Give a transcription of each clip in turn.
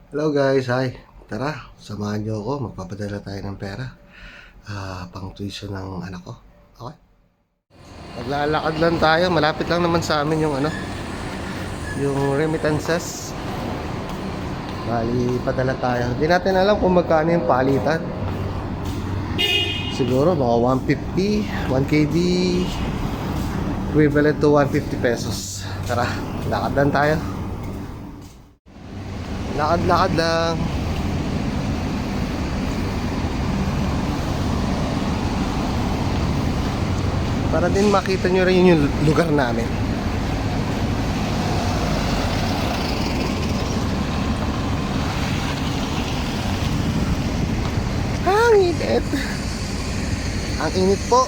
Hello guys, hi. Tara, samahan niyo ako. Magpapadala tayo ng pera. Pang tuition ng anak ko. Okay? Maglalakad lang tayo. Malapit lang naman sa amin yung yung remittances. Bali, padala tayo. Hindi natin alam kung magkano yung palitan. Siguro mga 150, 1 KD, equivalent to 150 pesos. Tara, lakad lang tayo. Lakad-lakad lang. Para din makita nyo rin yung lugar namin. Ang init. Ang init po.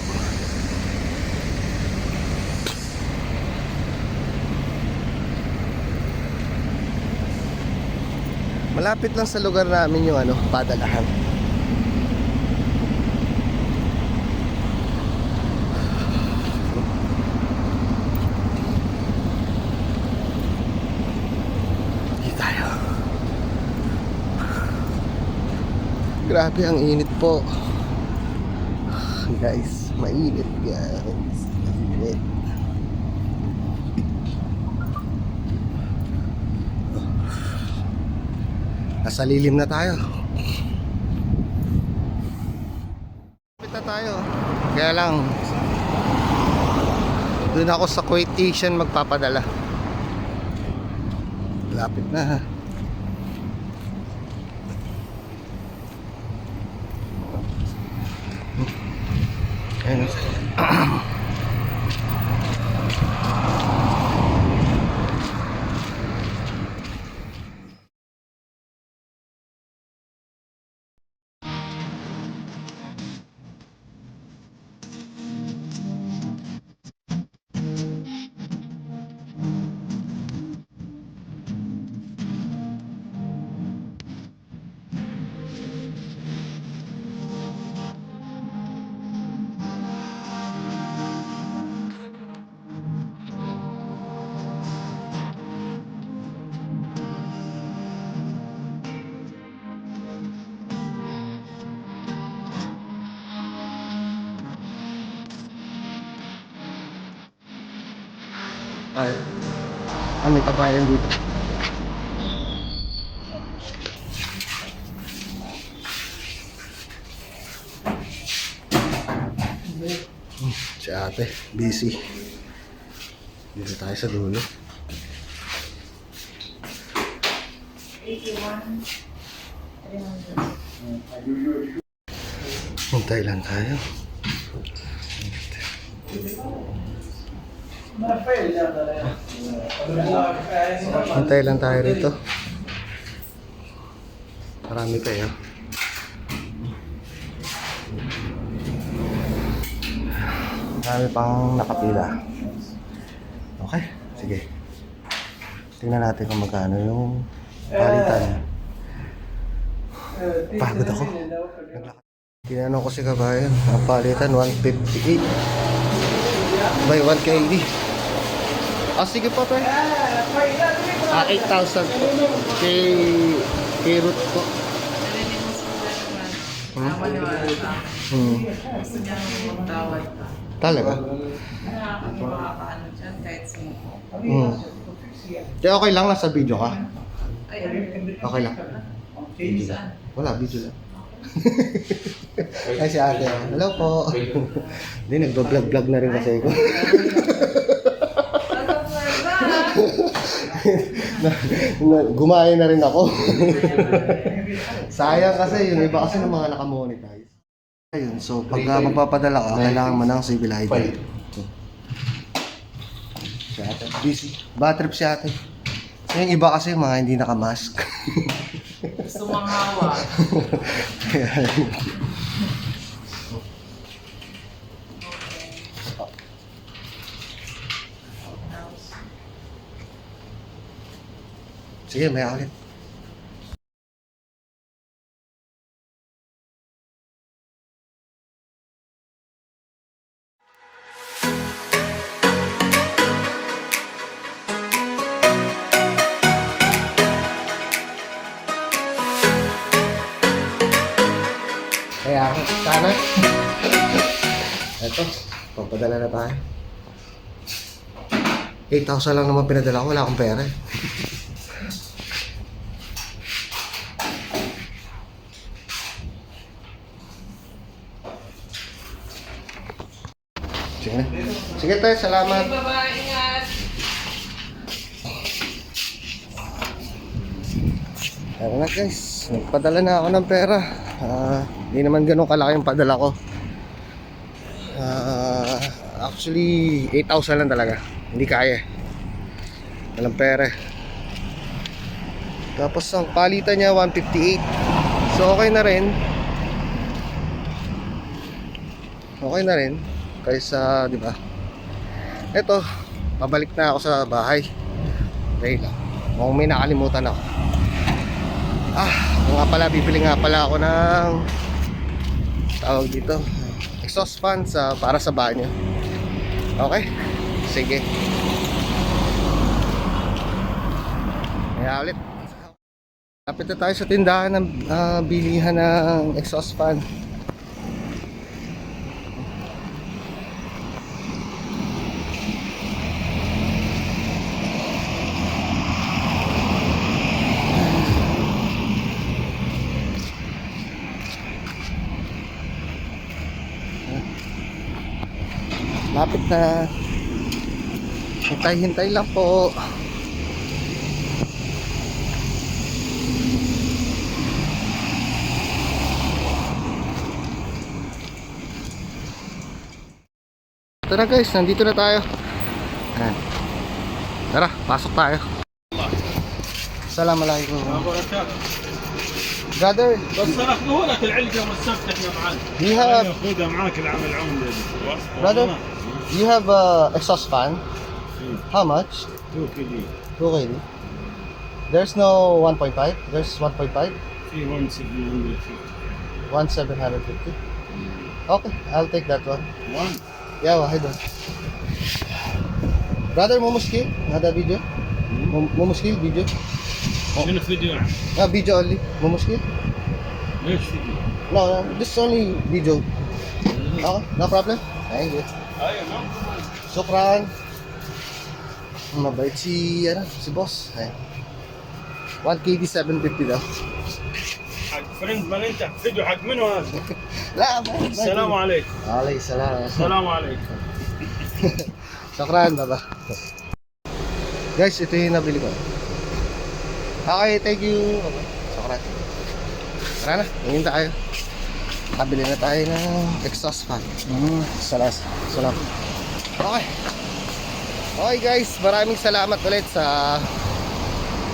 Malapit lang sa lugar namin yung padalahan. Hindi tayo. Grabe ang init po. Guys, mainit guys. Mainit. Nasa lilim na tayo. Lapit na tayo. Kaya lang doon ako sa Kuwait Asian magpapadala. Lapit na. Ayun. Ay, may kabayan dito. Si ate, busy. Dito tayo sa dulo. 81, 300. Hintay lang tayo. Hintay lang tayo rito. Marami kayo. Marami pang nakapila. Okay, sige. Tingnan natin kung magkano yung palitan. Pagod ako. Tinanong ko si kabayan, ang palitan 158 by 1 KD. Sige po, pre. 8,000 po. Kay root po. Gusto niya magtawad pa. Talaga? Nakakaano dyan kahit sumuko. Kaya okay lang, nasa video ka? Ay, Okay lang. Video lang. saan? Wala, video lang. Ay, si ate. Hello po. Hindi, nagbablog-vlog na rin kasi ako. Gumaya na rin ako. Sayang kasi, yung iba kasi ng mga nakamonetize. Ayun, so pag magpapadala ka, kailangan mo ng civil ID. Si ate, busy. Bad trip si ate. So, yung iba kasi mga hindi nakamask. Gusto manghawa. Sige, may ulit. Sana. Eto, papadala na tayo. 8,000 lang naman pinadala ko, wala akong pera eh. Sige na. Sige tayo, salamat. Bye-bye, ingat. Ayun na guys, nagpadala na ako ng pera. Hindi naman ganun kalaki yung padala ko. Actually, 8,000 lang talaga. Hindi kaya. Walang pera. Tapos ang palitan niya 158. So okay na rin. Okay na rin. Kaysa, di ba? Eto, pabalik na ako sa bahay. Dahil kung may nakalimutan ako. Nga pala, bibili nga pala ako ng tawag dito, exhaust fan para sa banyo. Okay? Sige. Kaya ulit. Lapit na tayo sa tindahan ng bilihan ng exhaust fan. Lapit na. Hintay-hintay lang po. Ito na guys, nandito na tayo. Ayan. Tara, pasok tayo. Assalamualaikum. Brother, بس اخذوا لك العلقه والسبت احنا معاك. you have خذها معاك العمل عمله. brother, you have exhaust fan? How much? 2 كيلو 2 kg. There's no 1.5? There's 1.5? في 1750. 1,750. Okay, I'll take that one. 1 Yeah, واحد. Brother, مو مشكل هذا فيديو. مو مشكل فيديو. شنو فيديو؟ فيديو only. مو مشكل. ليش فيديو؟ No, this is only video. Okay, no problem. Thank you. ايوه نعم. Sukran. Mabait si boss. Ayan. 1 kg 750 daw. حق فريند من انت فيديو حق منو هذا؟ لا, السلام عليكم. عليكم السلام. السلام عليكم. Sukran, baba. Guys, ito yung nabili ko. Okay, thank you. Sukran. Tara na, tingin tayo. Kabili na tayo ng exhaust fan. Salamat. Okay. Okay guys, maraming salamat ulit sa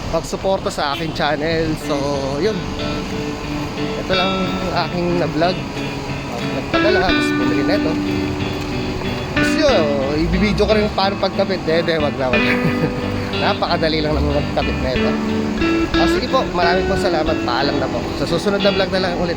pagsuporta sa aking channel. So, yun. Ito lang aking na-vlog. Nagpadala, tapos bumili na ito. Gusto nyo, ibibideo ko rin paano pagkapit. Wag na. Napakadali lang naman magkapit na ito. Sige po, maraming po salamat. Paalam na po. Sa susunod na vlog na lang ulit.